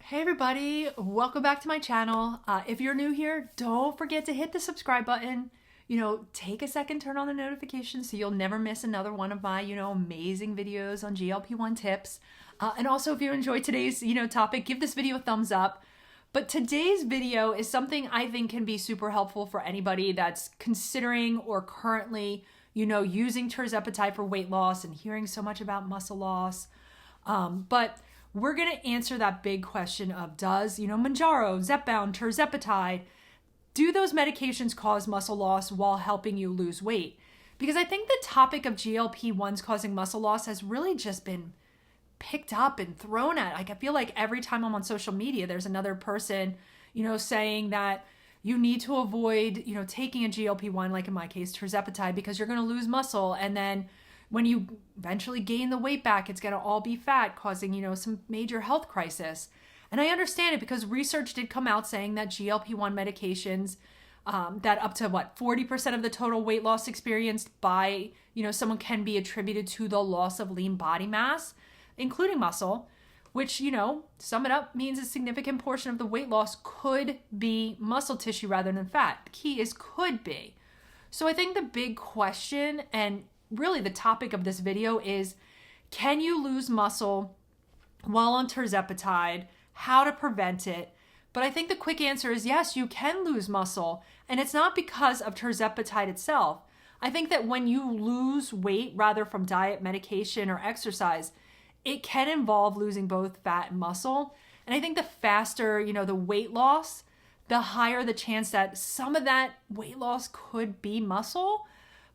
Hey everybody, welcome back to my channel. If you're new here, don't forget to hit the subscribe button. Take a second, turn on the notifications so you'll never miss another one of my, amazing videos on GLP-1 tips. And also if you enjoyed today's, topic, give this video a thumbs up. But today's video is something I think can be super helpful for anybody that's considering or currently, using Tirzepatide for weight loss and hearing so much about muscle loss. But we're going to answer that big question of does, Mounjaro, Zepbound, Tirzepatide, do those medications cause muscle loss while helping you lose weight? Because I think the topic of GLP-1s causing muscle loss has really just been picked up and thrown at. Like, I feel like every time I'm on social media, there's another person, saying that you need to avoid, taking a GLP-1, like in my case, Tirzepatide, because you're going to lose muscle. And then when you eventually gain the weight back, it's going to all be fat, causing, some major health crisis. And I understand it because research did come out saying that GLP-1 medications, that up to 40% of the total weight loss experienced by, someone can be attributed to the loss of lean body mass, including muscle, which, sum it up, means a significant portion of the weight loss could be muscle tissue rather than fat. The key is could be. So I think the big question, and really the topic of this video, is can you lose muscle while on Tirzepatide? How to prevent it? But I think the quick answer is yes, you can lose muscle. And it's not because of Tirzepatide itself. I think that when you lose weight, rather from diet, medication, or exercise, it can involve losing both fat and muscle. And I think the faster, the weight loss, the higher the chance that some of that weight loss could be muscle.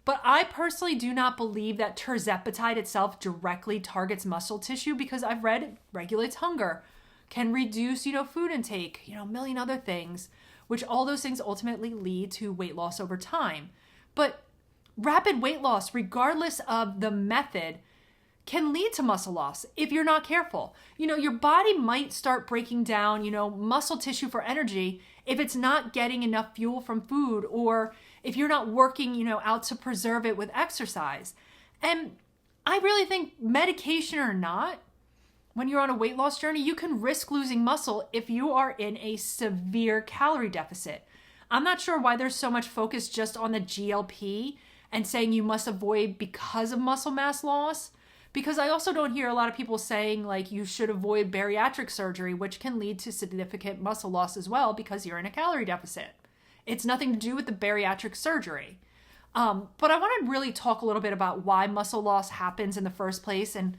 But I personally do not believe that Tirzepatide itself directly targets muscle tissue because I've read it regulates hunger, can reduce, food intake, a million other things, which all those things ultimately lead to weight loss over time. But rapid weight loss, regardless of the method, can lead to muscle loss if you're not careful. Your body might start breaking down, muscle tissue for energy if it's not getting enough fuel from food, or if you're not working, out to preserve it with exercise. And I really think, medication or not, when you're on a weight loss journey, you can risk losing muscle if you are in a severe calorie deficit. I'm not sure why there's so much focus just on the GLP and saying you must avoid because of muscle mass loss. Because I also don't hear a lot of people saying like you should avoid bariatric surgery, which can lead to significant muscle loss as well because you're in a calorie deficit. It's nothing to do with the bariatric surgery. But I want to really talk a little bit about why muscle loss happens in the first place. And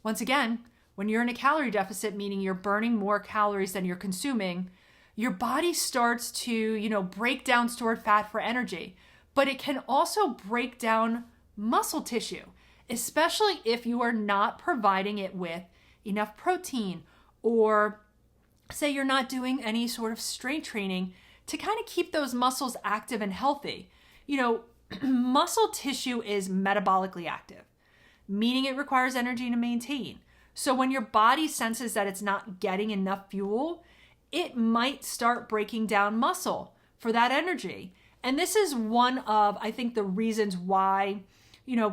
once again, when you're in a calorie deficit, meaning you're burning more calories than you're consuming, your body starts to, break down stored fat for energy. But it can also break down muscle tissue, especially if you are not providing it with enough protein, or say you're not doing any sort of strength training to kind of keep those muscles active and healthy. Muscle tissue is metabolically active, meaning it requires energy to maintain. So when your body senses that it's not getting enough fuel, it might start breaking down muscle for that energy. And this is one of, I think, the reasons why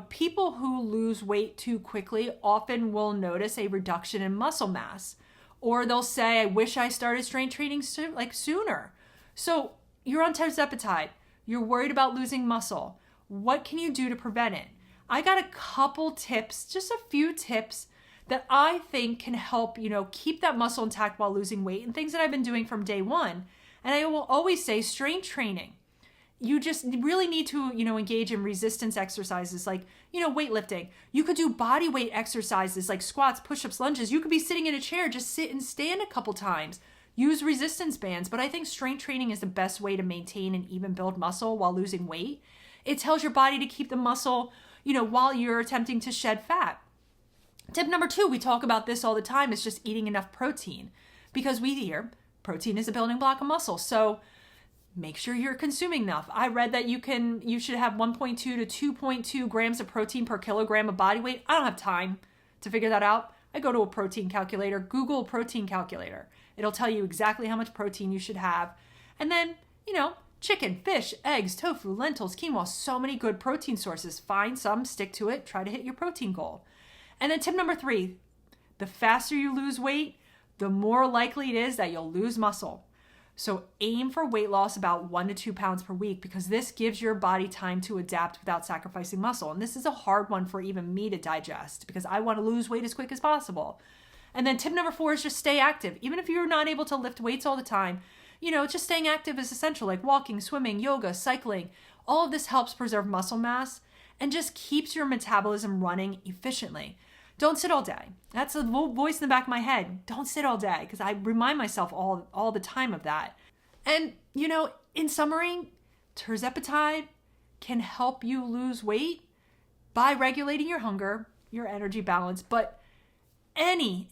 people who lose weight too quickly often will notice a reduction in muscle mass, or they'll say, I wish I started strength training sooner. So you're on Tirzepatide, you're worried about losing muscle. What can you do to prevent it? I got a couple tips, just a few tips that I think can help, keep that muscle intact while losing weight, and things that I've been doing from day one. And I will always say strength training. You just really need to, engage in resistance exercises like, weightlifting. You could do body weight exercises like squats, push-ups, lunges. You could be sitting in a chair, just sit and stand a couple times. Use resistance bands. But I think strength training is the best way to maintain and even build muscle while losing weight. It tells your body to keep the muscle, while you're attempting to shed fat. Tip number 2, we talk about this all the time, is just eating enough protein, because we hear protein is a building block of muscle. So make sure you're consuming enough. I read that you should have 1.2 to 2.2 grams of protein per kilogram of body weight. I don't have time to figure that out. I go to a protein calculator, Google protein calculator. It'll tell you exactly how much protein you should have. And then, chicken, fish, eggs, tofu, lentils, quinoa, so many good protein sources. Find some, stick to it, try to hit your protein goal. And then tip number 3, the faster you lose weight, the more likely it is that you'll lose muscle. So aim for weight loss about 1 to 2 pounds per week, because this gives your body time to adapt without sacrificing muscle. And this is a hard one for even me to digest, because I want to lose weight as quick as possible. And then tip number 4 is just stay active. Even if you're not able to lift weights all the time, just staying active is essential, like walking, swimming, yoga, cycling. All of this helps preserve muscle mass and just keeps your metabolism running efficiently. Don't sit all day. That's a voice in the back of my head. Don't sit all day, because I remind myself all the time of that. And, in summary, Tirzepatide can help you lose weight by regulating your hunger, your energy balance. But any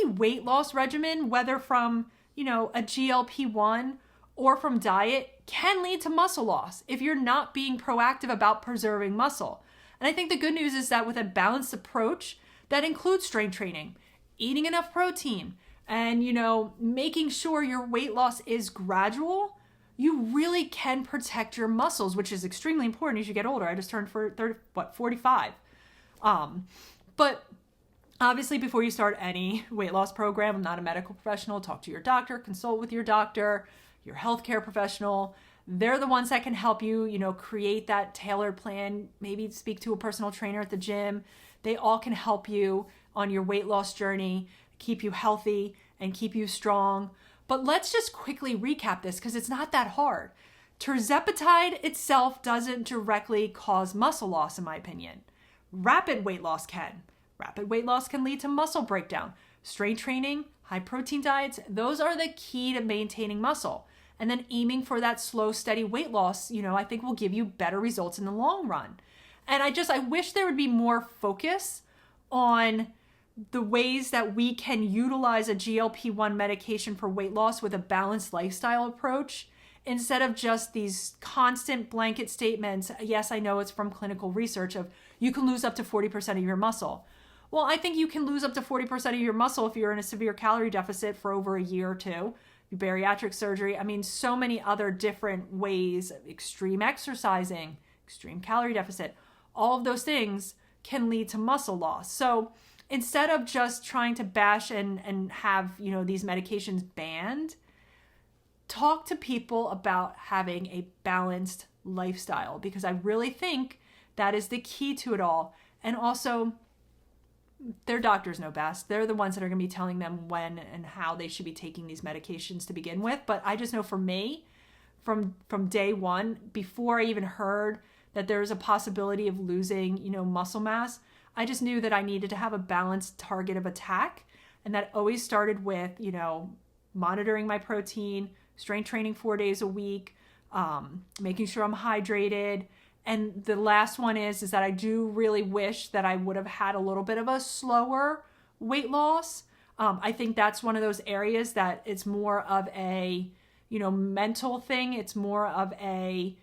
weight loss regimen, whether from, a GLP-1 or from diet, can lead to muscle loss if you're not being proactive about preserving muscle. And I think the good news is that with a balanced approach that includes strength training, eating enough protein, and, making sure your weight loss is gradual, you really can protect your muscles, which is extremely important as you get older. I just turned 45. But obviously, before you start any weight loss program, I'm not a medical professional. Talk to your doctor, consult with your doctor, your healthcare professional. They're the ones that can help you, create that tailored plan. Maybe speak to a personal trainer at the gym. They all can help you on your weight loss journey, keep you healthy and keep you strong. But let's just quickly recap this, because it's not that hard. Tirzepatide itself doesn't directly cause muscle loss, in my opinion. Rapid weight loss can. Rapid weight loss can lead to muscle breakdown. Strength training, high protein diets, those are the key to maintaining muscle. And then aiming for that slow, steady weight loss, I think will give you better results in the long run. And I wish there would be more focus on the ways that we can utilize a GLP-1 medication for weight loss with a balanced lifestyle approach, instead of just these constant blanket statements. Yes, I know it's from clinical research of you can lose up to 40% of your muscle. Well, I think you can lose up to 40% of your muscle if you're in a severe calorie deficit for over a year or two, bariatric surgery. So many other different ways, extreme exercising, extreme calorie deficit, all of those things can lead to muscle loss. So instead of just trying to bash and have, these medications banned, talk to people about having a balanced lifestyle, because I really think that is the key to it all. And also, their doctors know best. They're the ones that are going to be telling them when and how they should be taking these medications to begin with. But I just know for me, from day one, before I even heard that there was a possibility of losing, muscle mass, I just knew that I needed to have a balanced target of attack. And that always started with, monitoring my protein, strength training 4 days a week, making sure I'm hydrated. And the last one is that I do really wish that I would have had a little bit of a slower weight loss. I think that's one of those areas that it's more of a, mental thing. It's more of a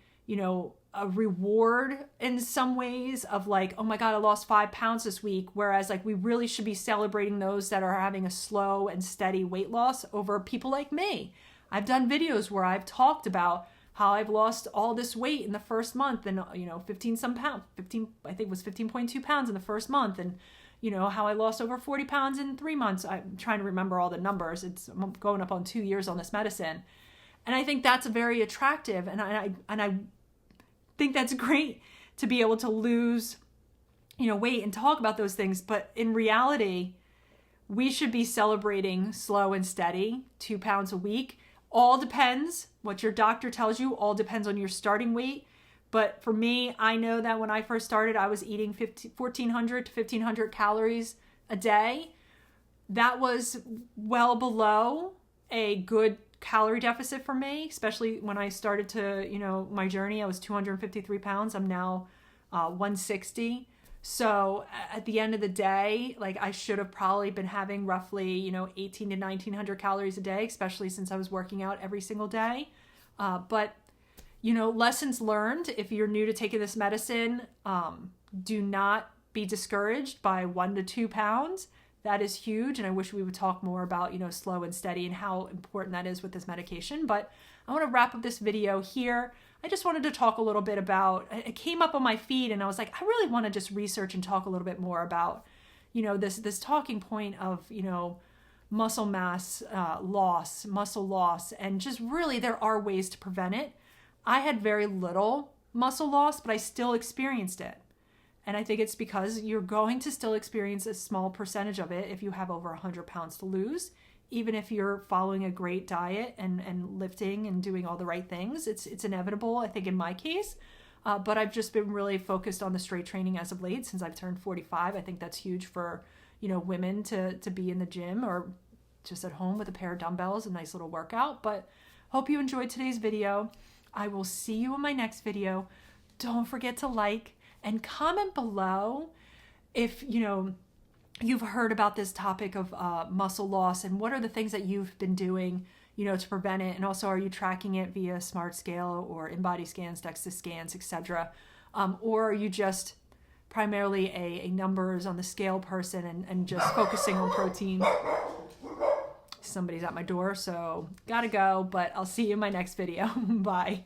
reward in some ways of like, oh my God, I lost 5 pounds this week. Whereas we really should be celebrating those that are having a slow and steady weight loss over people like me. I've done videos where I've talked about how I've lost all this weight in the first month and, 15 some pounds, I think it was 15.2 pounds in the first month. And, how I lost over 40 pounds in 3 months. I'm trying to remember all the numbers. I'm going up on 2 years on this medicine. And I think that's very attractive. And I think that's great to be able to lose, weight and talk about those things. But in reality, we should be celebrating slow and steady, 2 pounds a week. All depends what your doctor tells you. All depends on your starting weight. But for me, I know that when I first started, I was eating 1,400 to 1,500 calories a day. That was well below a good calorie deficit for me, especially when I started to, my journey. I was 253 pounds. I'm now 160. So at the end of the day, I should have probably been having roughly, 18 to 1,900 calories a day, especially since I was working out every single day. But, lessons learned. If you're new to taking this medicine, do not be discouraged by 1 to 2 pounds. That is huge. And I wish we would talk more about, slow and steady and how important that is with this medication. But I want to wrap up this video here. I just wanted to talk a little bit about, it came up on my feed and I was like, I really want to just research and talk a little bit more about, this talking point of, muscle mass loss, muscle loss, and just really there are ways to prevent it. I had very little muscle loss, but I still experienced it. And I think it's because you're going to still experience a small percentage of it if you have over 100 pounds to lose, even if you're following a great diet and lifting and doing all the right things. It's inevitable, I think, in my case. But I've just been really focused on the straight training as of late since I've turned 45. I think that's huge for, women to be in the gym or just at home with a pair of dumbbells, a nice little workout. But hope you enjoyed today's video. I will see you in my next video. Don't forget to like and comment below if, you've heard about this topic of muscle loss and what are the things that you've been doing, to prevent it. And also, are you tracking it via smart scale or in-body scans, DEXA scans, etc.? Or are you just primarily a numbers on the scale person and just focusing on protein? Somebody's at my door, so gotta go, but I'll see you in my next video. Bye.